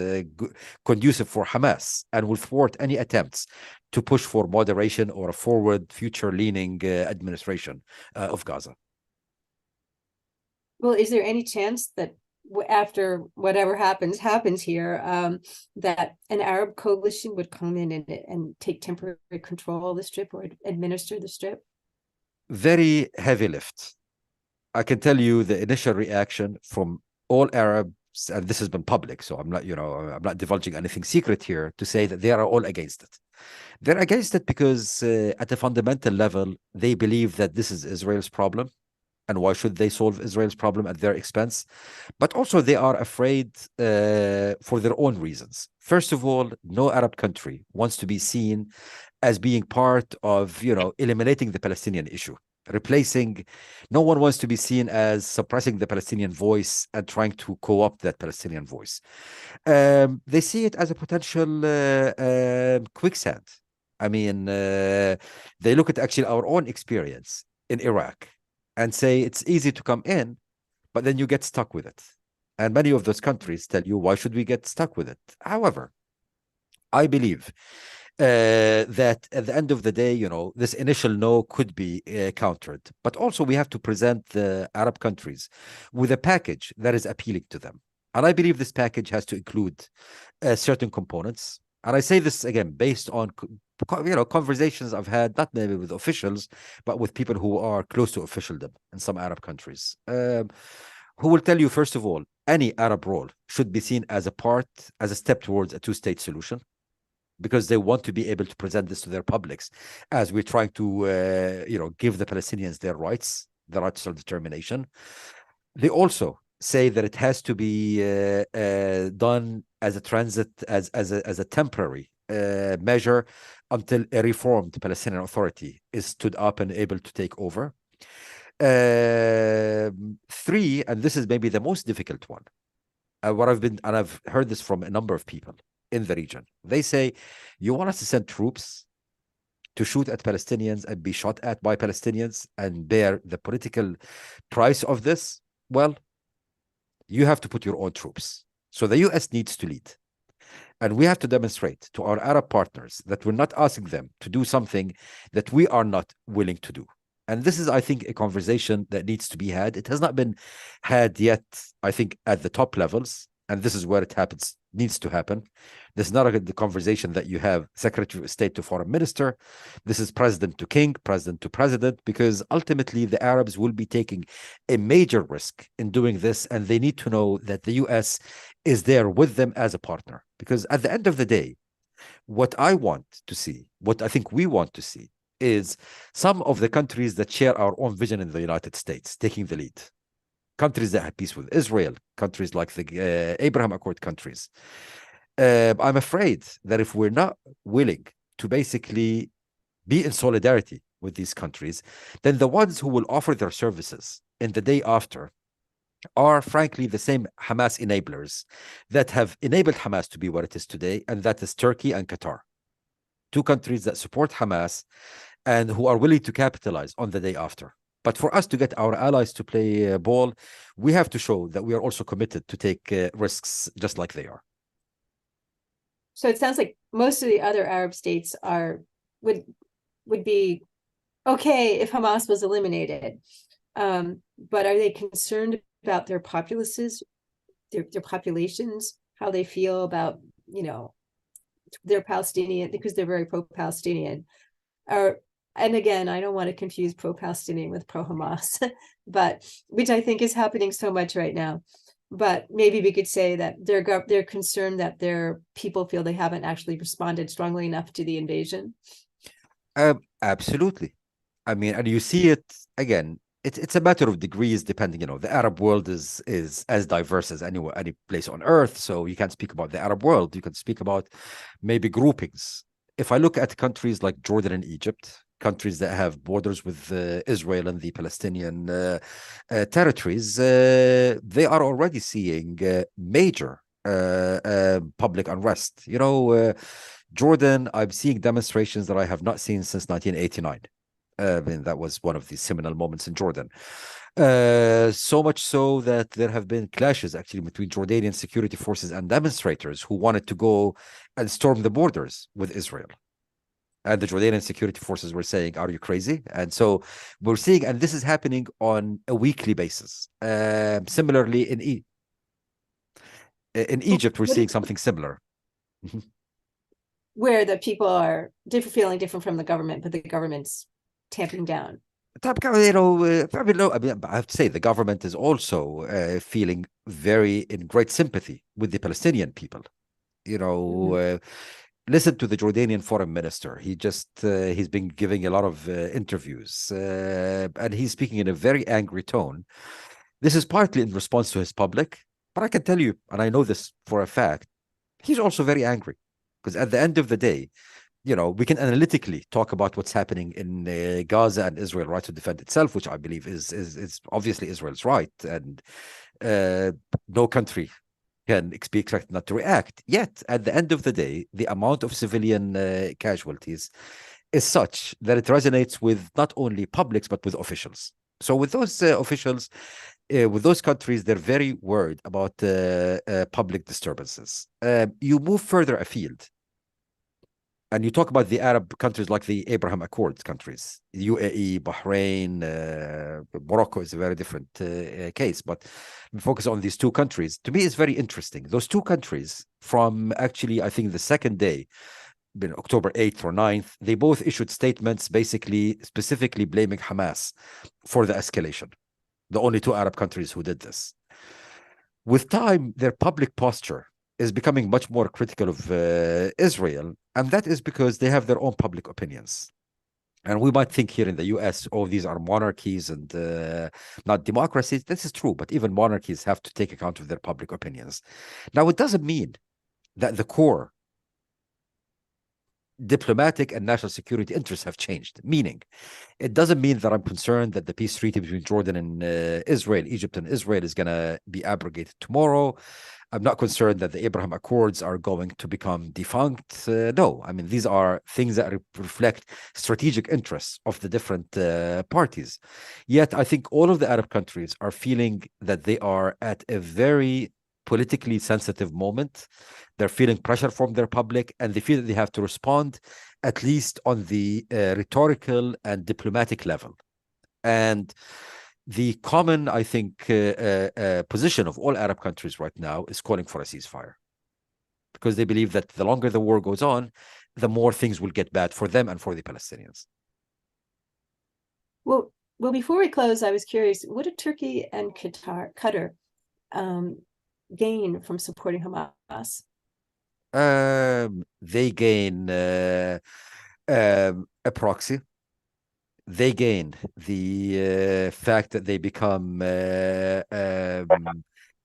Speaker 3: conducive for Hamas and will thwart any attempts to push for moderation or a forward, future-leaning administration of Gaza.
Speaker 2: Well, is there any chance that after whatever happens here, that an Arab coalition would come in and take temporary control of the Strip or administer the Strip?
Speaker 3: Very heavy lift. I can tell you the initial reaction from all Arabs, and this has been public, so I'm not divulging anything secret here to say that they are all against it. They're against it because at a fundamental level, they believe that this is Israel's problem. And why should they solve Israel's problem at their expense? But also they are afraid for their own reasons. First of all, no Arab country wants to be seen as being part of, eliminating the Palestinian issue. No one wants to be seen as suppressing the Palestinian voice and trying to co-opt that Palestinian voice. They see it as a potential quicksand. I mean, they look at actually our own experience. in Iraq and say it's easy to come in, but then you get stuck with it. And many of those countries tell you, why should we get stuck with it? However, I believe that at the end of the day, this initial no could be countered. But also we have to present the Arab countries with a package that is appealing to them. And I believe this package has to include certain components. And I say this again, based on conversations I've had, not maybe with officials, but with people who are close to officialdom in some Arab countries, who will tell you, first of all, any Arab role should be seen as a step towards a two-state solution, because they want to be able to present this to their publics as we're trying to, give the Palestinians their rights, the right to self-determination. They also say that it has to be done as a transit, as a temporary measure until a reformed Palestinian Authority is stood up and able to take over. 3, and this is maybe the most difficult one, I've heard this from a number of people in the region. They say, you want us to send troops to shoot at Palestinians and be shot at by Palestinians and bear the political price of this? Well, you have to put your own troops. So the US needs to lead. And we have to demonstrate to our Arab partners that we're not asking them to do something that we are not willing to do. And this is, I think, a conversation that needs to be had. It has not been had yet, I think, at the top levels. And this is where it needs to happen. This is not the conversation that you have Secretary of State to Foreign Minister. This is President to King, President to President, because ultimately the Arabs will be taking a major risk in doing this. And they need to know that the US is there with them as a partner. Because at the end of the day, what I want to see, what I think we want to see, is some of the countries that share our own vision in the United States taking the lead. Countries that have peace with Israel, countries like the Abraham Accord countries. I'm afraid that if we're not willing to basically be in solidarity with these countries, then the ones who will offer their services in the day after are frankly the same Hamas enablers that have enabled Hamas to be what it is today, and that is Turkey and Qatar. 2 countries that support Hamas and who are willing to capitalize on the day after. But for us to get our allies to play ball, we have to show that we are also committed to take risks just like they are.
Speaker 2: So it sounds like most of the other Arab states would be okay if Hamas was eliminated. But are they concerned about their populaces, their populations, how they feel about, their Palestinian, because they're very pro-Palestinian? And again, I don't want to confuse pro-Palestinian with pro-Hamas, but which I think is happening so much right now. But maybe we could say that they're concerned that their people feel they haven't actually responded strongly enough to the invasion.
Speaker 3: Absolutely. I mean, and you see it again. It's a matter of degrees, depending. The Arab world is as diverse as any place on earth. So you can't speak about the Arab world. You can speak about maybe groupings. If I look at countries like Jordan and Egypt, countries that have borders with Israel and the Palestinian territories, they are already seeing major public unrest. Jordan, I'm seeing demonstrations that I have not seen since 1989. I mean, that was one of the seminal moments in Jordan. So much so that there have been clashes actually between Jordanian security forces and demonstrators who wanted to go and storm the borders with Israel. And the Jordanian security forces were saying, are you crazy? And so we're seeing, and this is happening on a weekly basis. Similarly, in Egypt, we're seeing something similar.
Speaker 2: Where the people are feeling different from the government, but the government's tamping down.
Speaker 3: I mean, I have to say the government is also feeling in great sympathy with the Palestinian people. Listen to the Jordanian foreign minister. He's been giving a lot of interviews, and he's speaking in a very angry tone. This is partly in response to his public, but I can tell you, and I know this for a fact, he's also very angry, because at the end of the day, we can analytically talk about what's happening in Gaza and Israel's right to defend itself, which I believe is obviously Israel's right, and no country can be expected not to react. Yet, at the end of the day, the amount of civilian casualties is such that it resonates with not only publics, but with officials. So with those officials, with those countries, they're very worried about public disturbances. You move further afield, and you talk about the Arab countries like the Abraham Accords countries, UAE, Bahrain, Morocco is a very different case, but we focus on these two countries. To me, it's very interesting. Those two countries, from actually, I think the second day, been October 8th or 9th, they both issued statements basically specifically blaming Hamas for the escalation. The only two Arab countries who did this. With time, their public posture is becoming much more critical of Israel, and that is because they have their own public opinions. And we might think here in the US, oh, these are monarchies and not democracies. This is true, but even monarchies have to take account of their public opinions. Now, it doesn't mean that the core diplomatic and national security interests have changed. Meaning, it doesn't mean that I'm concerned that the peace treaty between Jordan and Israel, Egypt and Israel is going to be abrogated tomorrow. I'm not concerned that the Abraham Accords are going to become defunct. No, I mean, these are things that reflect strategic interests of the different parties. Yet, I think all of the Arab countries are feeling that they are at a very politically sensitive moment. They're feeling pressure from their public, and they feel that they have to respond, at least on the rhetorical and diplomatic level. And the common, I think, position of all Arab countries right now is calling for a ceasefire, because they believe that the longer the war goes on, the more things will get bad for them and for the Palestinians.
Speaker 2: Well, before we close, I was curious, what do Turkey and Qatar gain from supporting Hamas?
Speaker 3: They gain a proxy. They gain the fact that they become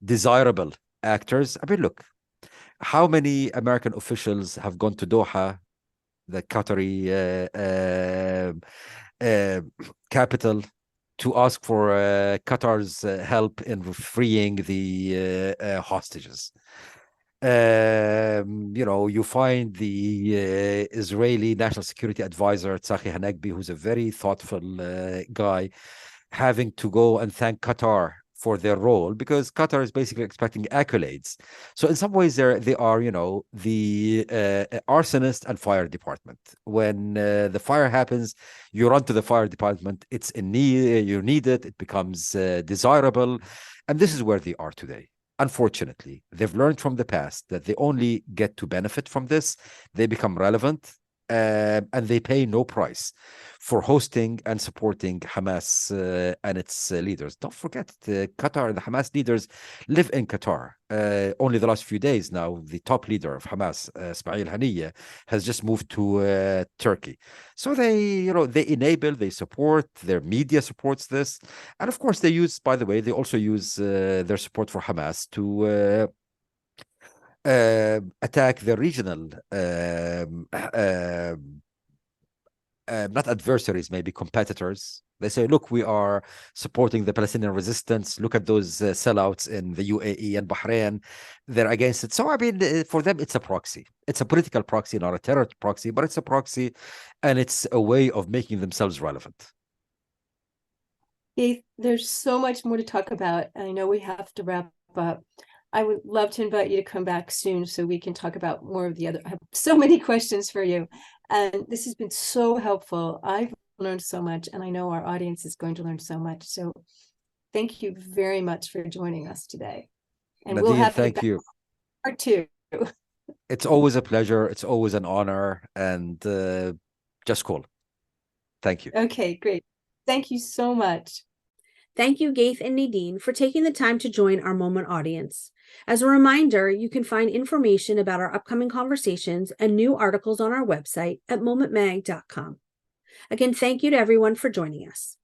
Speaker 3: desirable actors. I mean, look, how many American officials have gone to Doha, the Qatari capital, to ask for Qatar's help in freeing the hostages? You find the Israeli National Security Advisor, Tzachi Hanegbi, who's a very thoughtful guy, having to go and thank Qatar for their role, because Qatar is basically expecting accolades. So in some ways, they are, the arsonist and fire department. When the fire happens, you run to the fire department. It's in need, you need it. It becomes desirable. And this is where they are today. Unfortunately, they've learned from the past that they only get to benefit from this. They become relevant, and they pay no price for hosting and supporting Hamas and its leaders. Don't forget, Qatar and the Hamas leaders live in Qatar. Only the last few days now, the top leader of Hamas, Ismail Haniyeh, has just moved to Turkey. So they enable, they support, their media supports this. And of course, they also use their support for Hamas to attack the regional not adversaries, maybe competitors. They say, look, we are supporting the Palestinian resistance. Look at those sellouts in the UAE and Bahrain. They're against it. So, I mean, for them, it's a proxy. It's a political proxy, not a terror proxy, but it's a proxy, and it's a way of making themselves relevant.
Speaker 2: Ghaith, there's so much more to talk about. I know we have to wrap up. I would love to invite you to come back soon so we can talk about more of the other. I have so many questions for you. And this has been so helpful. I've learned so much, and I know our audience is going to learn so much. So thank you very much for joining us today. And
Speaker 3: Nadine,
Speaker 2: we'll have
Speaker 3: thank you.
Speaker 2: Part two.
Speaker 3: It's always a pleasure. It's always an honor. And just call. Thank you.
Speaker 2: Okay, great. Thank you so much.
Speaker 1: Thank you, Ghaith and Nadine, for taking the time to join our Moment audience. As a reminder, you can find information about our upcoming conversations and new articles on our website at momentmag.com. Again, thank you to everyone for joining us.